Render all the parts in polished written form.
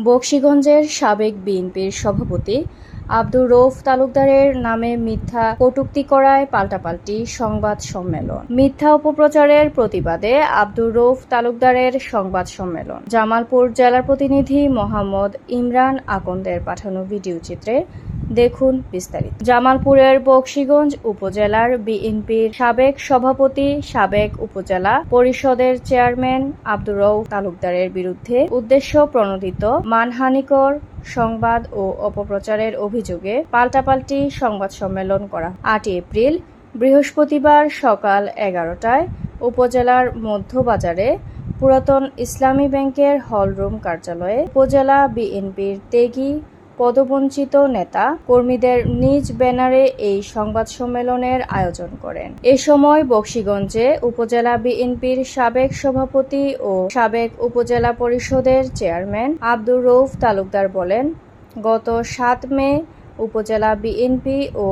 বকশীগঞ্জের সাবেক বিএনপির সভাপতি আব্দুর রউফ তালুকদারের নামে মিথ্যা কটূক্তি করায় পাল্টাপাল্টি সংবাদ সম্মেলন। মিথ্যা অপপ্রচারের প্রতিবাদে আব্দুর রউফ তালুকদারের সংবাদ সম্মেলন। জামালপুর জেলার প্রতিনিধি মোহাম্মদ ইমরান আকন্দের পাঠানো ভিডিও চিত্রে দেখুন বিস্তারিত। জামালপুরের বকশীগঞ্জ উপজেলার বিএনপির সাবেক সভাপতি, সাবেক উপজেলা পরিষদের চেয়ারম্যান আব্দুর রউফ তালুকদারের বিরুদ্ধে উদ্দেশ্য প্রণোদিত মানহানিকর সংবাদ ও অপপ্রচারের অভিযোগে পাল্টাপাল্টি সংবাদ সম্মেলন করা ৮ এপ্রিল বৃহস্পতিবার সকাল ১১টায় উপজেলার মধ্যবাজারে পুরাতন ইসলামী ব্যাংকের হলরুম কার্যালয়ে উপজেলা বিএনপির ত্যাগী পদবঞ্চিত নেতা কর্মীদের নিজ ব্যানারে এই সংবাদ সম্মেলনের আয়োজন করেন। এ সময় বকশীগঞ্জে উপজেলা বিএনপির সাবেক সভাপতি ও সাবেক উপজেলা পরিষদের চেয়ারম্যান আব্দুর রউফ তালুকদার বলেন, গত ৭ মে উপজেলা বিএনপি ও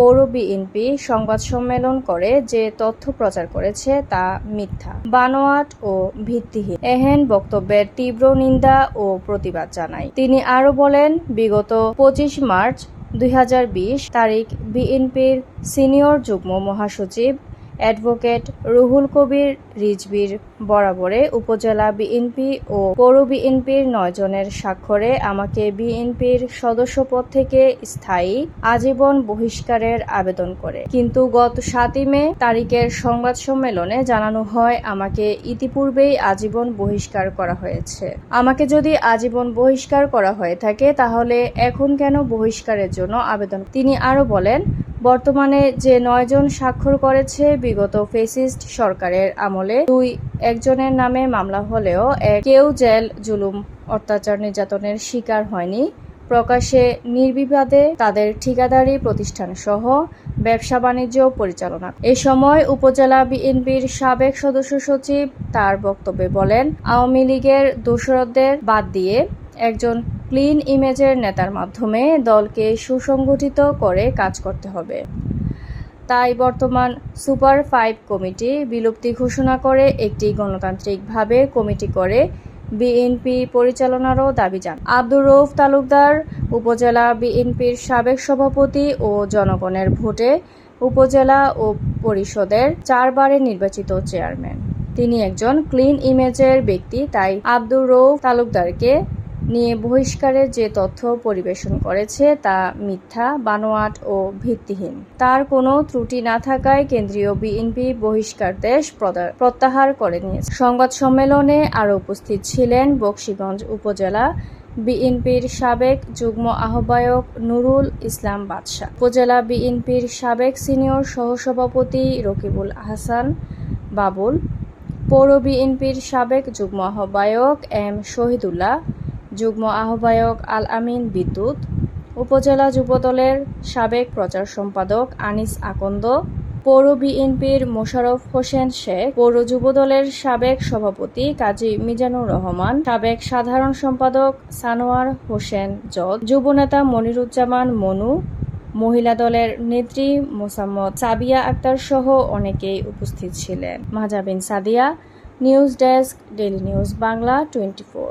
পৌর বিএনপি সংবাদ সম্মেলন করে যে তথ্য প্রচার করেছে তা মিথ্যা, বানোয়াট ও ভিত্তিহীন। এহেন বক্তব্যের তীব্র নিন্দা ও প্রতিবাদ জানায়। তিনি আরও বলেন, বিগত ২৫ মার্চ ২০২০ তারিখ বিএনপির সিনিয়র যুগ্ম মহাসচিব অ্যাডভোকেট রুহুল কবির রিজভীর বরাবরে উপজেলা বিএনপি ও পৌর বিএনপির ৯ জনের স্বাক্ষরে আমাকে বিএনপির সদস্যপদ থেকে স্থায়ী আজীবন বহিষ্কারের আবেদন করে। কিন্তু গত ৭ মে তারিখের সংবাদ সম্মেলনে জানানো হয় আমাকে ইতিপূর্বেই আজীবন বহিষ্কার করা হয়েছে। আমাকে যদি আজীবন বহিষ্কার করা হয়ে থাকে তাহলে এখন কেন বহিষ্কারের জন্য আবেদন? তিনি আরও বলেন, বর্তমানে যে ৯ জন স্বাক্ষর করেছে বিগত ফ্যাসিস্ট সরকারের আমলে একজনের নামে মামলা হলেও কেউ জেল, জুলুম, অত্যাচার, নির্যাতনের শিকার হয়নি। প্রকাশ্যে নির্বিবাদে তাদের ঠিকাদারি প্রতিষ্ঠান সহ ব্যবসা বাণিজ্য পরিচালনা। এ সময় উপজেলা বিএনপির সাবেক সদস্য সচিব তার বক্তব্যে বলেন, আওয়ামী লীগের দোসরদের বাদ দিয়ে একজন ক্লিন ইমেজের নেতার মাধ্যমে দলকে সুসংগঠিত করে কাজ করতে হবে। তাই বর্তমান সুপার 5 কমিটি বিলুপ্তি ঘোষণা করে একটি গণতান্ত্রিকভাবে কমিটি করে বিএনপি পরিচালনারও দাবি জানান। আব্দুর রউফ তালুকদার উপজেলা বিএনপির সাবেক সভাপতি ও জনগণের ভোটে উপজেলা ও পরিষদের ৪ বারের নির্বাচিত চেয়ারম্যান। তিনি একজন ক্লিন ইমেজের ব্যক্তি। তাই আব্দুর রউফ তালুকদারকে নিয়ে বহিষ্কারের যে তথ্য পরিবেশন করেছে তা মিথ্যা, বানোয়াট ও ভিত্তিহীন। তার কোনো ত্রুটি না থাকায় কেন্দ্রীয় বিএনপি বহিষ্কারদেশ প্রত্যাহার করে নিয়েছে। সংবাদ সম্মেলনে আরও উপস্থিত ছিলেন বকশীগঞ্জ উপজেলা বিএনপির সাবেক যুগ্ম আহ্বায়ক নুরুল ইসলাম বাদশা, উপজেলা বিএনপির সাবেক সিনিয়র সহসভাপতি রকিবুল আহসান বাবুল, পৌর বিএনপির সাবেক যুগ্ম আহ্বায়ক এম শহীদুল্লাহ, যুগ্ম আহ্বায়ক আল আমিন বিদ্যুৎ, উপজেলা যুবদলের সাবেক প্রচার সম্পাদক আনিস আকন্দ, পৌর বিএনপির মোশাররফ হোসেন শেখ, পৌর যুবদলের সাবেক সভাপতি কাজী মিজানুর রহমান, সাবেক সাধারণ সম্পাদক সানোয়ার হোসেন জদ, যুবনেতা মনিরুজ্জামান মনু, মহিলা দলের নেত্রী মোসাম্মদ সাবিয়া আক্তার সহ অনেকেই উপস্থিত ছিলেন। Mahjabin Sadia, news desk, daily news Bangla 24।